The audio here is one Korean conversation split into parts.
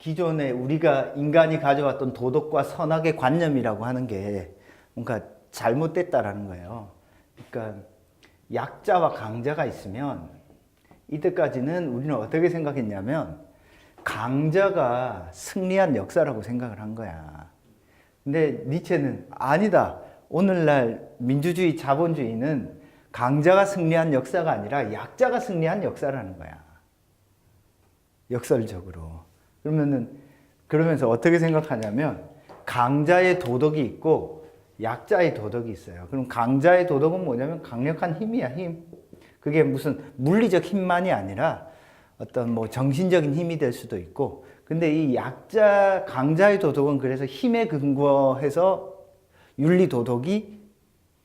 기존에 우리가 인간이 가져왔던 도덕과 선악의 관념이라고 하는 게 뭔가 잘못됐다라는 거예요. 그러니까 약자와 강자가 있으면 이때까지는 우리는 어떻게 생각했냐면 강자가 승리한 역사라고 생각을 한 거야. 근데 니체는 아니다. 오늘날 민주주의, 자본주의는 강자가 승리한 역사가 아니라 약자가 승리한 역사라는 거야. 역설적으로. 그러면서 어떻게 생각하냐면 강자의 도덕이 있고 약자의 도덕이 있어요. 그럼 강자의 도덕은 뭐냐면 강력한 힘이야, 힘. 그게 무슨 물리적 힘만이 아니라 어떤 뭐 정신적인 힘이 될 수도 있고. 근데 이 강자의 도덕은 그래서 힘에 근거해서 윤리 도덕이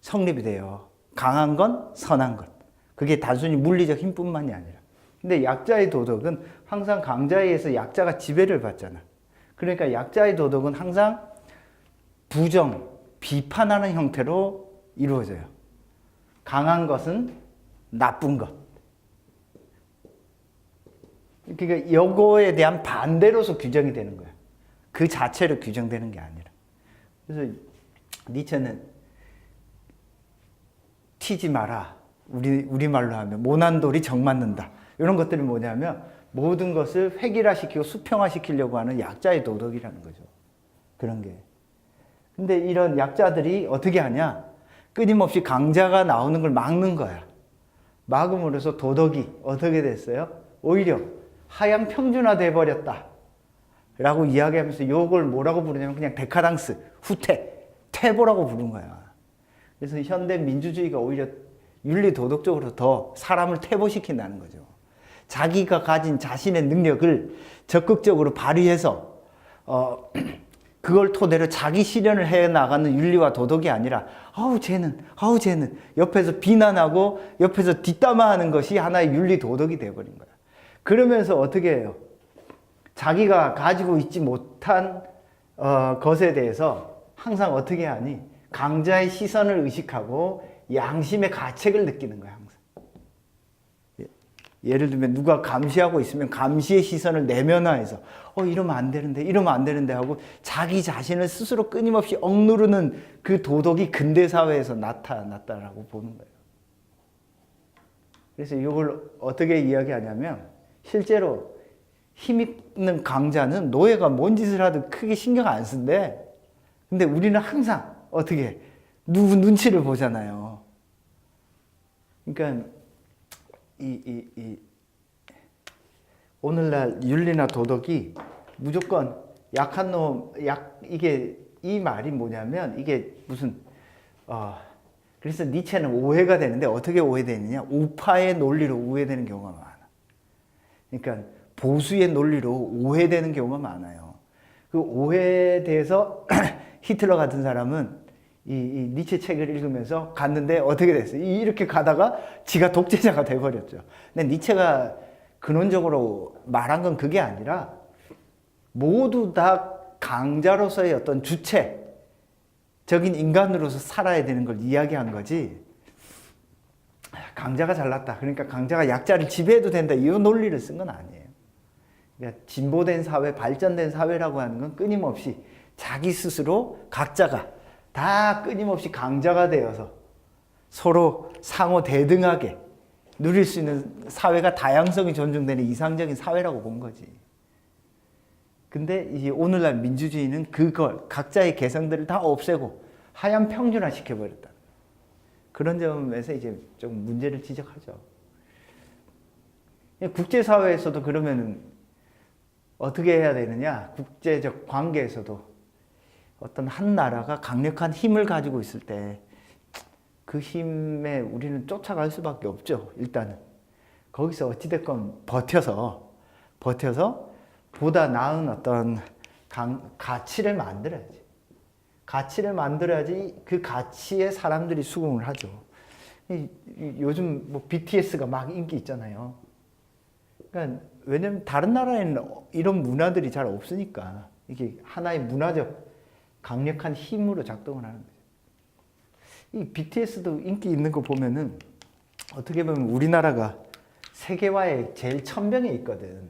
성립이 돼요. 강한 건 선한 것. 그게 단순히 물리적 힘뿐만이 아니라. 근데 약자의 도덕은 항상 강자에 의해서 약자가 지배를 받잖아. 그러니까 약자의 도덕은 항상 부정, 비판하는 형태로 이루어져요. 강한 것은 나쁜 것. 그러니까 요거에 대한 반대로서 규정이 되는 거야. 그 자체로 규정되는 게 아니라. 그래서 니체는 튀지 마라. 우리말로 하면 모난돌이 정 맞는다. 이런 것들이 뭐냐면 모든 것을 획일화시키고 수평화시키려고 하는 약자의 도덕이라는 거죠. 그런 게. 근데 이런 약자들이 어떻게 하냐? 끊임없이 강자가 나오는 걸 막는 거야. 막음으로써 도덕이 어떻게 됐어요? 오히려 하향 평준화돼 버렸다. 라고 이야기하면서 이걸 뭐라고 부르냐면 그냥 데카당스, 후퇴, 퇴보라고 부른 거야. 그래서 현대 민주주의가 오히려 윤리 도덕적으로 더 사람을 퇴보시킨다는 거죠. 자기가 가진 자신의 능력을 적극적으로 발휘해서 그걸 토대로 자기 실현을 해 나가는 윤리와 도덕이 아니라 아우 쟤는 옆에서 비난하고 옆에서 뒷담화하는 것이 하나의 윤리 도덕이 되어버린 거야. 그러면서 어떻게 해요? 자기가 가지고 있지 못한 것에 대해서 항상 어떻게 하니? 강자의 시선을 의식하고 양심의 가책을 느끼는 거야, 항상. 예를 들면 누가 감시하고 있으면 감시의 시선을 내면화해서 이러면 안 되는데 하고 자기 자신을 스스로 끊임없이 억누르는 그 도덕이 근대사회에서 나타났다라고 보는 거예요. 그래서 이걸 어떻게 이야기하냐면 실제로 힘 있는 강자는 노예가 뭔 짓을 하든 크게 신경 안 쓴대. 근데 우리는 항상 어떻게 누구 눈치를 보잖아요. 그러니까 오늘날 윤리나 도덕이 무조건 약한 놈, 이게 이 말이 뭐냐면 이게 무슨 그래서 니체는 오해가 되는데 어떻게 오해되느냐? 우파의 논리로 오해되는 경우가 많아. 그러니까 보수의 논리로 오해되는 경우가 많아요. 그 오해에 대해서 히틀러 같은 사람은 이 니체 책을 읽으면서 갔는데 어떻게 됐어요? 이렇게 가다가 지가 독재자가 돼버렸죠. 근데 니체가 근원적으로 말한 건 그게 아니라 모두 다 강자로서의 어떤 주체적인 인간으로서 살아야 되는 걸 이야기한 거지. 강자가 잘났다. 그러니까 강자가 약자를 지배해도 된다. 이 논리를 쓴 건 아니에요. 그러니까 진보된 사회, 발전된 사회라고 하는 건 끊임없이 자기 스스로 각자가 다 끊임없이 강자가 되어서 서로 상호 대등하게 누릴 수 있는 사회가 다양성이 존중되는 이상적인 사회라고 본 거지. 근데 이제 오늘날 민주주의는 그걸 각자의 개성들을 다 없애고 하향 평준화 시켜버렸다. 그런 점에서 이제 좀 문제를 지적하죠. 국제사회에서도 그러면 어떻게 해야 되느냐? 국제적 관계에서도 어떤 한 나라가 강력한 힘을 가지고 있을 때 그 힘에 우리는 쫓아갈 수밖에 없죠. 일단은 거기서 어찌됐건 버텨서 보다 나은 어떤 가치를 만들어야지. 가치를 만들어야지 그 가치에 사람들이 수긍을 하죠. 요즘 뭐 BTS가 막 인기 있잖아요. 그러니까 왜냐면 다른 나라에는 이런 문화들이 잘 없으니까 이게 하나의 문화적 강력한 힘으로 작동을 하는 거죠. 이 BTS도 인기 있는 거 보면은 어떻게 보면 우리나라가 세계화의 제일 천병에 있거든.